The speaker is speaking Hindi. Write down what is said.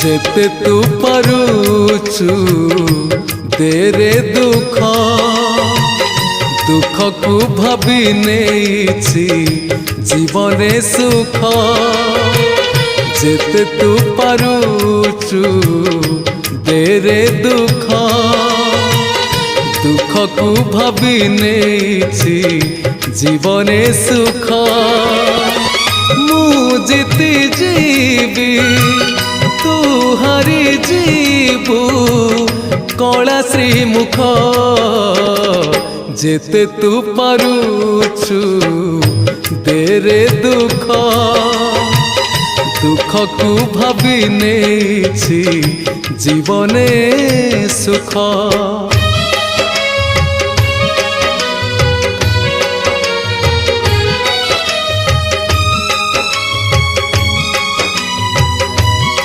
जेते तू पारुचु देरे दुख दुख को भाभी नेछि जीवने सुख जेते तू पारुचु देरे दुख दुख को भाभी नेछि जीवने सुख मु जीती जीवी तू हारी जीवु कला श्रीमुख जेते तू पारुचु देरे दुख दुख को भाभी नेछि जीवने सुख।